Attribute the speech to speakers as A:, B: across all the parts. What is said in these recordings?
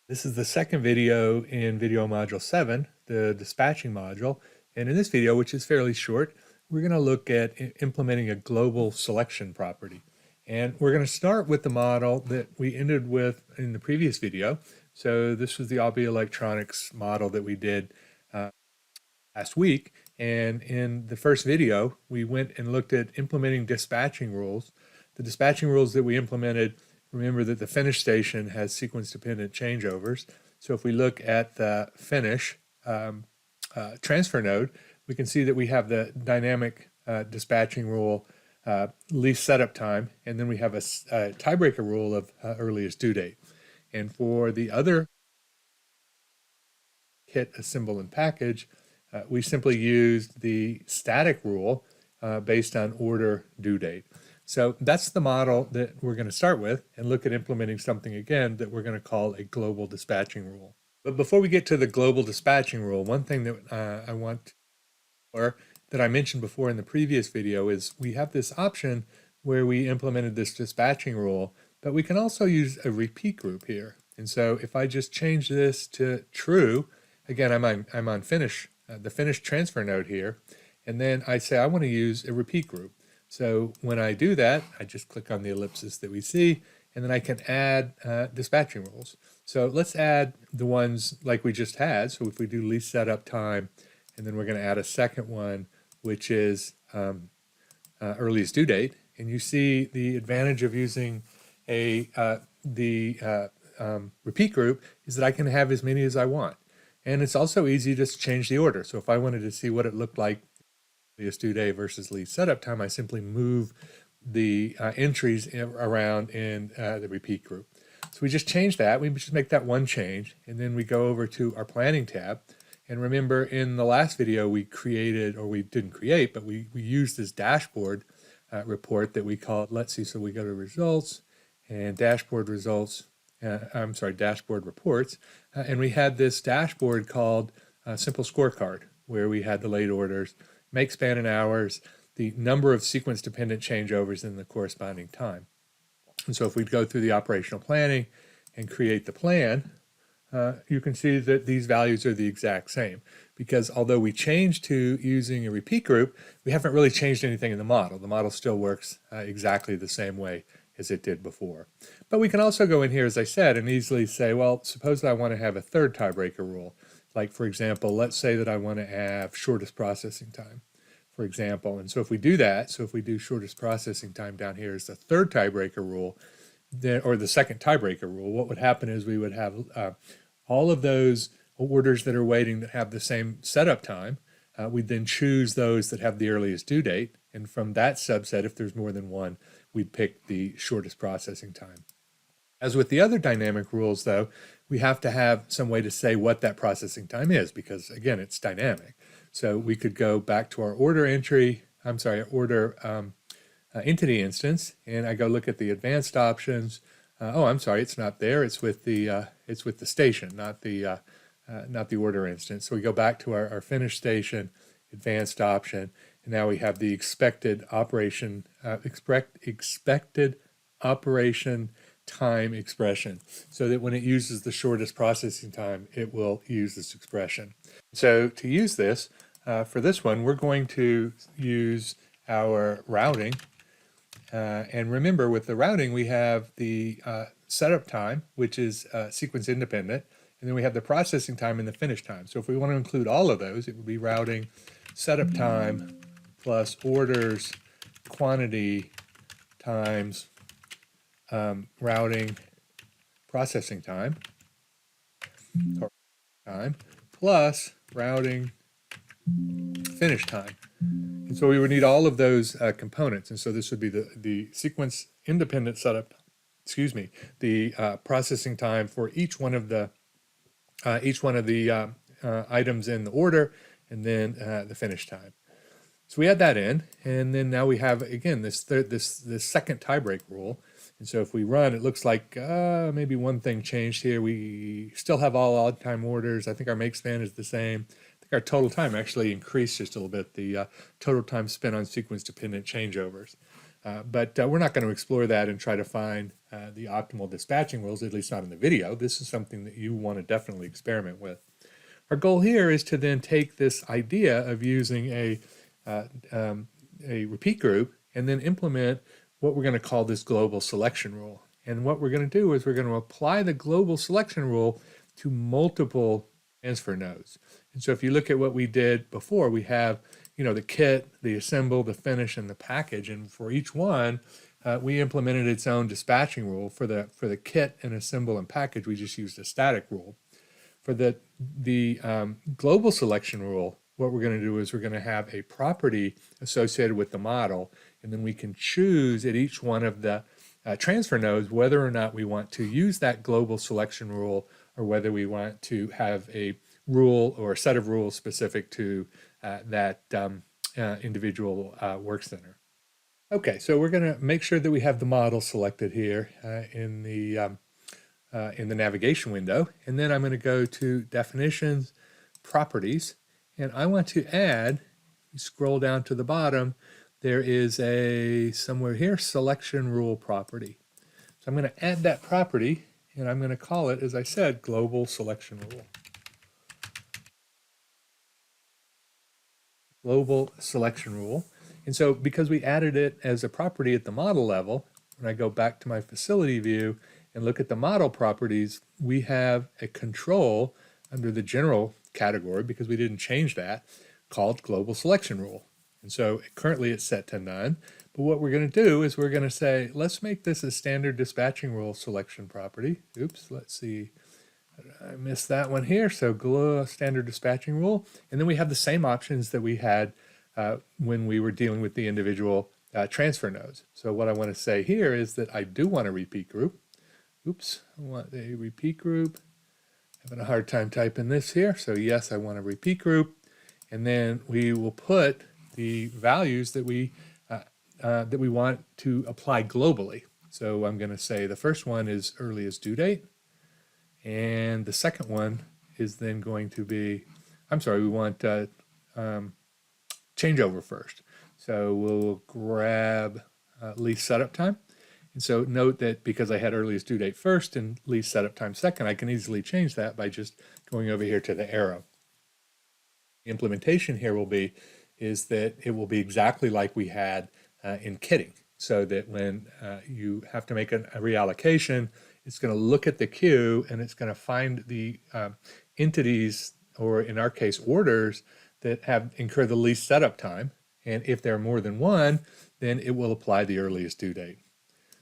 A: This is the second video in video module 7, the dispatching module. And in this video, which is fairly short, we're going to look at implementing a global selection property. And we're going to start with the model that we ended with in the previous video. So this was the Albi Electronics model that we did last week. And in the first video, we went and looked at implementing dispatching rules. The dispatching rules that we implemented, remember that the finish station has sequence-dependent changeovers. So if we look at the finish transfer node, we can see that we have the dynamic dispatching rule, least setup time, and then we have a tiebreaker rule of earliest due date. And for the other kit, assemble, and package, we simply used the static rule based on order due date. So that's the model that we're going to start with and look at implementing something again that we're going to call a global dispatching rule. But before we get to the global dispatching rule, one thing that I want or that I mentioned before in the previous video is we have this option where we implemented this dispatching rule, but we can also use a repeat group here. And so if I just change this to true, again, I'm on finish, the finish transfer node here, and then I say I want to use a repeat group. So when I do that, I just click on the ellipsis that we see, and then I can add dispatching rules. So let's add the ones like we just had. So if we do least setup time, and then we're going to add a second one, which is earliest due date. And you see the advantage of using a repeat group is that I can have as many as I want. And it's also easy to just change the order. So if I wanted to see what it looked like earliest due date versus least setup time, I simply move the entries around in the repeat group. So we just change that. We just make that one change, and then we go over to our planning tab. And remember, in the last video we created, or we didn't create, but we used this dashboard report that we called, let's see, so we go to results and dashboard results, dashboard reports, and we had this dashboard called simple scorecard, where we had the late orders, make span in hours, the number of sequence-dependent changeovers in the corresponding time. And so if we go through the operational planning and create the plan, you can see that these values are the exact same, because although we changed to using a repeat group, we haven't really changed anything in the model. The model still works exactly the same way as it did before. But we can also go in here, as I said, and easily say, well, suppose that I want to have a third tiebreaker rule. Like, for example, let's say that I want to have shortest processing time, for example. And so if we do that, so if we do shortest processing time down here is the third tiebreaker rule, or the second tiebreaker rule, what would happen is we would have all of those orders that are waiting that have the same setup time. We'd then choose those that have the earliest due date. And from that subset, if there's more than one, we'd pick the shortest processing time. As with the other dynamic rules, though, we have to have some way to say what that processing time is, because, again, it's dynamic. So we could go back to our order entity instance, and I go look at the advanced options. It's not there. It's with the station, not the order instance. So we go back to our finish station, advanced option, and now we have the expected operation time expression, so that when it uses the shortest processing time, it will use this expression. So to use this, for this one, we're going to use our routing. And remember, with the routing, we have the setup time, which is sequence independent, and then we have the processing time and the finish time. So if we want to include all of those, it would be routing setup time plus orders quantity times routing processing time, plus routing finish time. And so we would need all of those components. And so this would be the sequence independent setup, the processing time for each one of the items in the order, and then the finish time. So we add that in, and then now we have, again, this second tiebreak rule. And so if we run, it looks like maybe one thing changed here. We still have all odd time orders. I think our make span is the same. I think our total time actually increased just a little bit, the total time spent on sequence-dependent changeovers. But we're not going to explore that and try to find the optimal dispatching rules, at least not in the video. This is something that you want to definitely experiment with. Our goal here is to then take this idea of using a repeat group and then implement what we're going to call this global selection rule. And what we're going to do is we're going to apply the global selection rule to multiple transfer nodes. And so if you look at what we did before, we have, the kit, the assemble, the finish, and the package. And for each one, we implemented its own dispatching rule. For the kit and assemble and package, we just used a static rule. For the global selection rule, what we're going to do is we're going to have a property associated with the model, and then we can choose at each one of the transfer nodes whether or not we want to use that global selection rule or whether we want to have a rule or a set of rules specific to that individual work center. Okay, so we're going to make sure that we have the model selected here in the navigation window, and then I'm going to go to Definitions, Properties, and I want to add, you scroll down to the bottom, there is somewhere here, Selection Rule Property. So I'm going to add that property, and I'm going to call it, as I said, Global Selection Rule. Global Selection Rule. And so because we added it as a property at the model level, when I go back to my facility view and look at the model properties, we have a control under the general category, because we didn't change that, called Global Selection Rule. And so currently it's set to none, but what we're going to do is we're going to say, let's make this a standard dispatching rule selection property. Oops, let's see, I missed that one here. So standard dispatching rule, and then we have the same options that we had when we were dealing with the individual transfer nodes. So what I want to say here is that I do want a repeat group. Oops, I want a repeat group. Having a hard time typing this here. So yes, I want a repeat group. And then we will put the values that we want to apply globally. So I'm going to say the first one is earliest due date. And the second one is then going to be, we want changeover first. So we'll grab lease setup time. And so note that because I had earliest due date first and lease setup time second, I can easily change that by just going over here to the arrow. The implementation here is that it will be exactly like we had in kitting, so that when you have to make a reallocation, it's going to look at the queue and it's going to find the entities, or in our case, orders that have incurred the least setup time. And if there are more than one, then it will apply the earliest due date.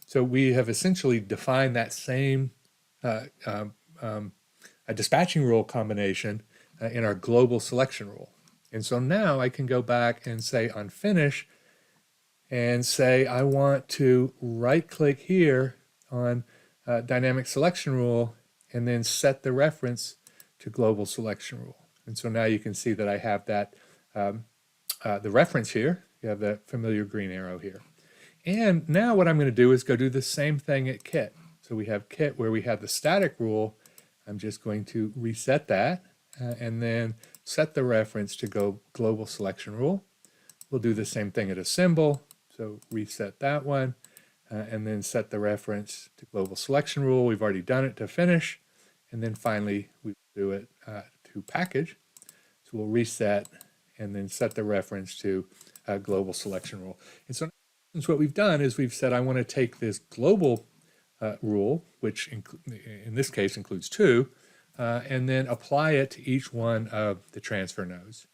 A: So we have essentially defined that same a dispatching rule combination in our global selection rule. And so now I can go back and say on finish and say I want to right click here on dynamic selection rule and then set the reference to global selection rule. And so now you can see that I have that the reference here. You have that familiar green arrow here. And now what I'm going to do is go do the same thing at kit. So we have kit where we have the static rule. I'm just going to reset that and then set the reference to go global selection rule. We'll do the same thing at assemble. So reset that one and then set the reference to global selection rule. We've already done it to finish. And then finally we do it to package. So we'll reset and then set the reference to global selection rule. And so what we've done is we've said I want to take this global rule, which in this case includes 2, and then apply it to each one of the transfer nodes.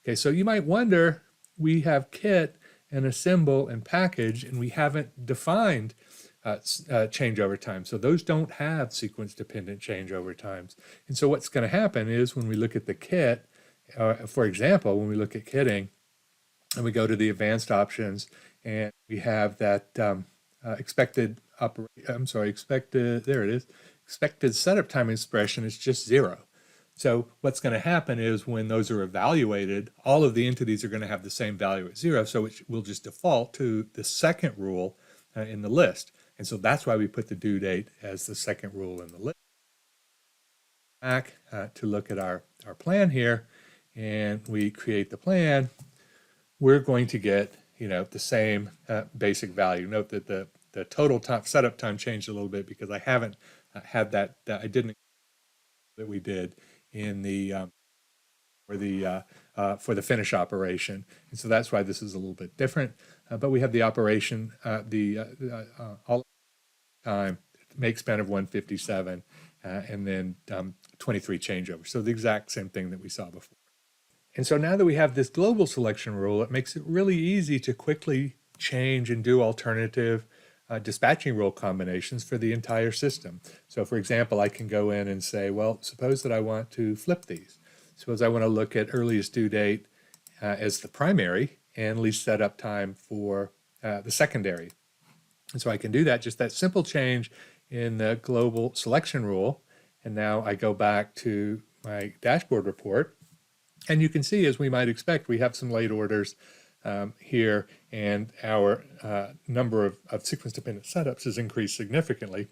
A: Okay, so you might wonder, we have kit and assemble and package, and we haven't defined changeover time. So those don't have sequence-dependent changeover times. And so what's going to happen is when we look at the kit, for example, when we look at kitting, and we go to the advanced options, and we have that expected setup time expression is just 0. So what's going to happen is when those are evaluated, all of the entities are going to have the same value at 0, so it will just default to the second rule in the list. And so that's why we put the due date as the second rule in the list. Back to look at our plan here, and we create the plan, we're going to get the same basic value. Note that the the total setup time changed a little bit because I haven't had that I didn't that we did in the for the finish operation, and so that's why this is a little bit different. But we have the operation, all time make span of 157, and then 23 changeovers. So the exact same thing that we saw before. And so now that we have this global selection rule, it makes it really easy to quickly change and do alternative dispatching rule combinations for the entire system. So for example, I can go in and say, well, suppose that I want to flip these. Suppose I want to look at earliest due date as the primary and least setup time for the secondary. And so I can do that, just that simple change in the global selection rule. And now I go back to my dashboard report. And you can see, as we might expect, we have some late orders here, and our number of sequence-dependent setups has increased significantly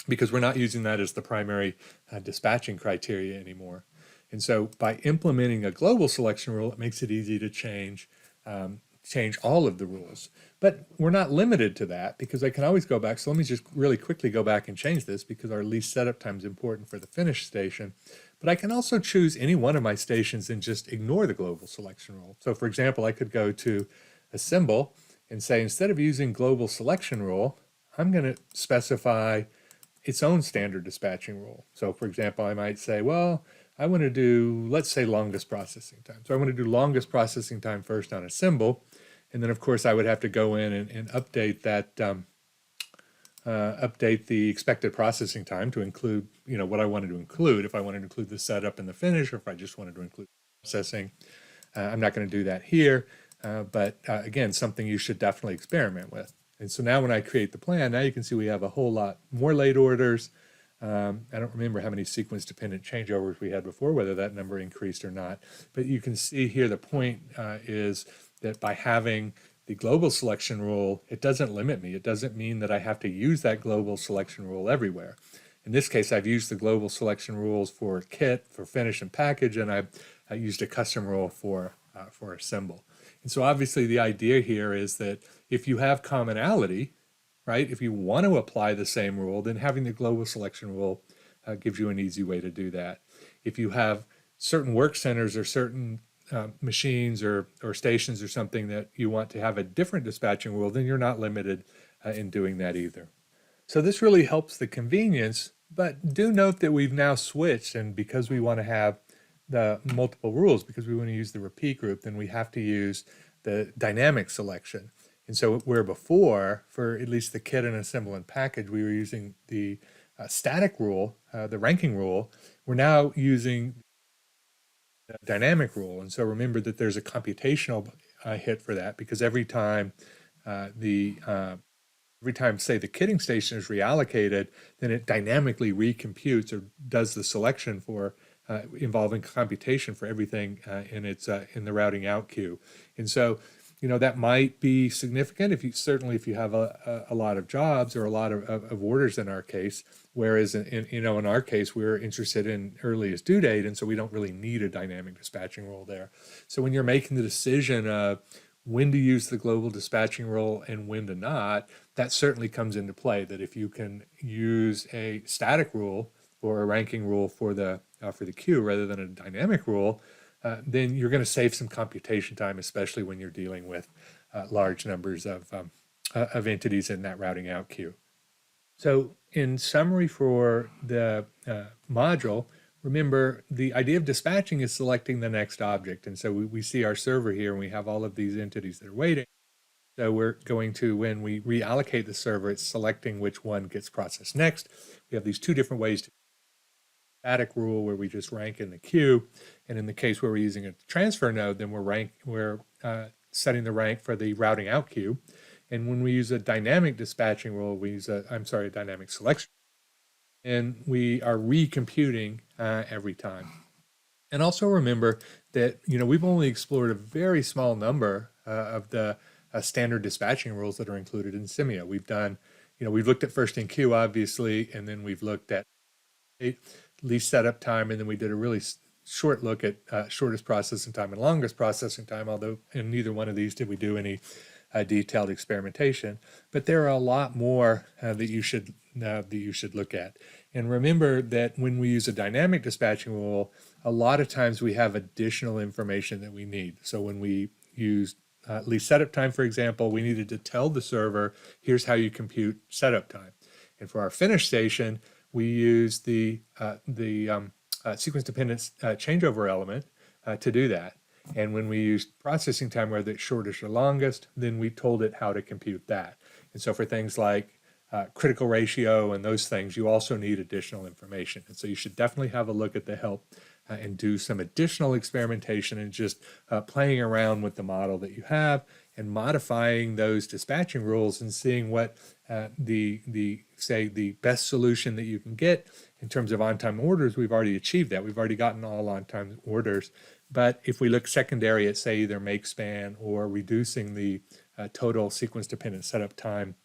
A: because we're not using that as the primary dispatching criteria anymore. And so by implementing a global selection rule, it makes it easy to change all of the rules. But we're not limited to that because I can always go back. So let me just really quickly go back and change this because our least setup time is important for the finish station. But I can also choose any one of my stations and just ignore the global selection rule. So for example, I could go to Assemble and say, instead of using global selection rule, I'm going to specify its own standard dispatching rule. So for example, I might say, well, I want to do, let's say, longest processing time. So I want to do longest processing time first on Assemble. And then of course I would have to go in and update that, update the expected processing time to include, what I wanted to include. If I wanted to include the setup and the finish, or if I just wanted to include processing. I'm not going to do that here, but again, something you should definitely experiment with. And so now when I create the plan, now you can see we have a whole lot more late orders. I don't remember how many sequence-dependent changeovers we had before, whether that number increased or not. But you can see here the point is that by having the global selection rule, it doesn't limit me. It doesn't mean that I have to use that global selection rule everywhere. In this case, I've used the global selection rules for kit, for finish and package, and I used a custom rule for assemble. And so obviously the idea here is that if you have commonality, right, if you want to apply the same rule, then having the global selection rule gives you an easy way to do that. If you have certain work centers or certain machines or stations or something that you want to have a different dispatching rule, then you're not limited in doing that either. So this really helps the convenience, but do note that we've now switched, and because we want to have the multiple rules, because we want to use the repeat group, then we have to use the dynamic selection. And so where before, for at least the kit and assemble and package, we were using the static rule, the ranking rule, we're now using the dynamic rule. And so remember that there's a computational hit for that, because every time say the kitting station is reallocated, then it dynamically recomputes or does the selection for involving computation for everything in the routing out queue. And so, that might be significant if you have a lot of jobs or a lot of orders in our case, whereas in our case, we're interested in earliest due date, and so we don't really need a dynamic dispatching rule there. So when you're making the decision of when to use the global dispatching rule and when to not, that certainly comes into play, that if you can use a static rule or a ranking rule for the queue rather than a dynamic rule, then you're going to save some computation time, especially when you're dealing with large numbers of entities in that routing out queue. So in summary for the module, remember the idea of dispatching is selecting the next object. And so we see our server here and we have all of these entities that are waiting. So we're going to, when we reallocate the server, it's selecting which one gets processed next. We have these two different ways to static rule where we just rank in the queue, and in the case where we're using a transfer node, then we're setting the rank for the routing out queue. And when we use a dynamic dispatching rule, we use a dynamic selection, and we are recomputing every time. And also remember that we've only explored a very small number of the standard dispatching rules that are included in Simia. We've done, we've looked at first in queue obviously, and then we've looked at least setup time, and then we did a really short look at shortest processing time and longest processing time, although in neither one of these did we do any detailed experimentation, but there are a lot more that you should look at. And remember that when we use a dynamic dispatching rule, a lot of times we have additional information that we need. So when we use least setup time, for example, we needed to tell the server, here's how you compute setup time. And for our finish station, we use the sequence dependent changeover element to do that. And when we used processing time, whether it's shortest or longest, then we told it how to compute that. And so for things like critical ratio and those things, you also need additional information. And so you should definitely have a look at the help and do some additional experimentation and just playing around with the model that you have and modifying those dispatching rules and seeing what the best solution that you can get in terms of on-time orders. We've already achieved that. We've already gotten all on-time orders. But if we look secondary at, say, either make span or reducing the total sequence dependent setup time,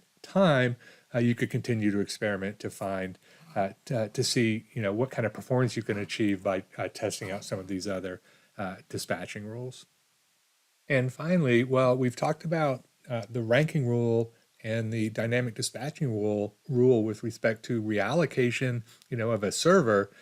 A: you could continue to experiment to find to see what kind of performance you can achieve by testing out some of these other dispatching rules. And finally, well, we've talked about the ranking rule and the dynamic dispatching rule with respect to reallocation, of a server.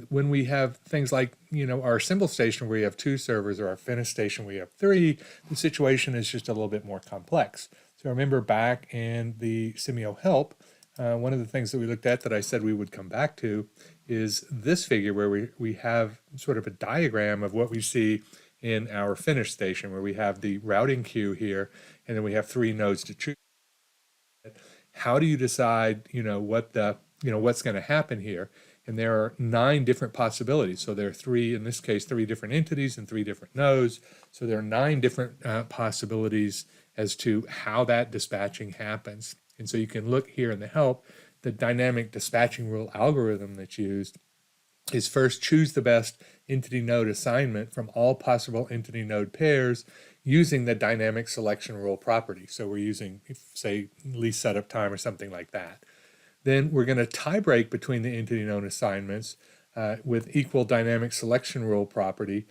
A: When we have things like, our assemble station where we have 2 servers or our finish station where we have 3, the situation is just a little bit more complex. So remember back in the Simio help, one of the things that we looked at that I said we would come back to is this figure where we have sort of a diagram of what we see in our finish station, where we have the routing queue here, and then we have 3 nodes to choose. How do you decide, what's going to happen here? And there are 9 different possibilities. So there are 3, in this case, 3 different entities and 3 different nodes. So there are 9 different possibilities as to how that dispatching happens. And so you can look here in the help, the dynamic dispatching rule algorithm that's used is first choose the best entity node assignment from all possible entity node pairs using the dynamic selection rule property. So we're using, say, least setup time or something like that. Then we're going to tie break between the entity node assignments with equal dynamic selection rule property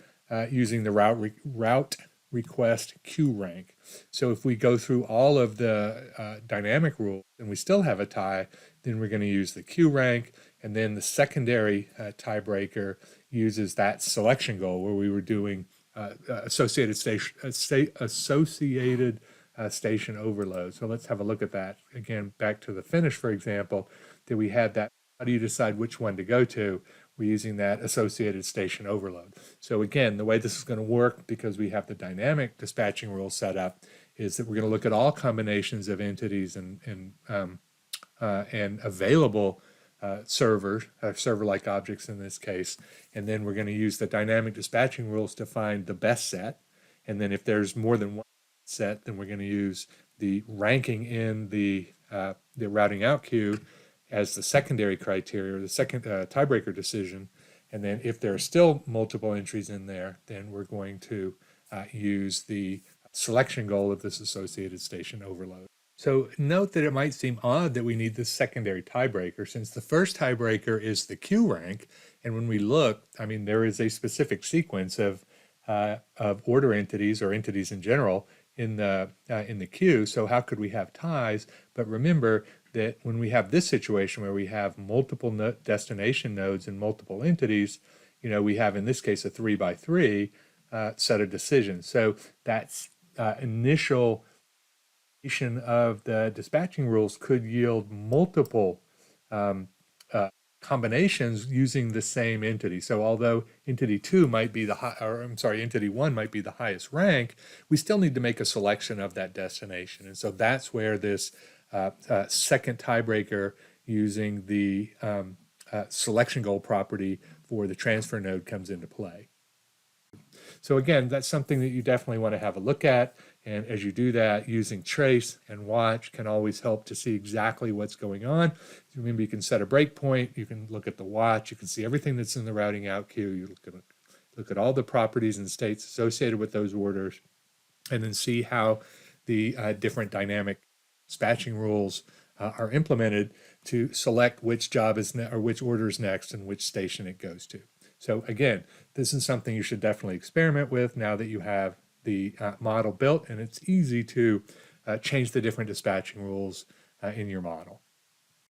A: using the route request queue rank. So if we go through all of the dynamic rules and we still have a tie, then we're going to use the queue rank, and then the secondary tiebreaker uses that selection goal where we were doing associated station overload. So let's have a look at that again. Back to the finish, for example, that we had that. How do you decide which one to go to? We're using that associated station overload. So again, the way this is going to work, because we have the dynamic dispatching rule set up, is that we're going to look at all combinations of entities and available servers, server-like objects in this case, and then we're going to use the dynamic dispatching rules to find the best set. And then if there's more than one set, then we're going to use the ranking in the routing out queue as the secondary criteria, or the second tiebreaker decision. And then if there are still multiple entries in there, then we're going to use the selection goal of this associated station overload. So note that it might seem odd that we need this secondary tiebreaker, since the first tiebreaker is the queue rank. And when we look, there is a specific sequence of order entities or entities in general in the queue. So how could we have ties? But remember that when we have this situation where we have multiple destination nodes and multiple entities, we have in this case a 3x3 set of decisions. So that's initial of the dispatching rules could yield multiple combinations using the same entity. So although entity 2 might be entity 1 might be the highest rank, we still need to make a selection of that destination. And so that's where this second tiebreaker using the selection goal property for the transfer node comes into play. So again, that's something that you definitely want to have a look at. And as you do that, using trace and watch can always help to see exactly what's going on. Remember, you can set a breakpoint, you can look at the watch, you can see everything that's in the routing out queue, you look at all the properties and states associated with those orders, and then see how the different dynamic dispatching rules are implemented to select which job is or which order is next and which station it goes to. So again, this is something you should definitely experiment with now that you have the model built, and it's easy to change the different dispatching rules in your model.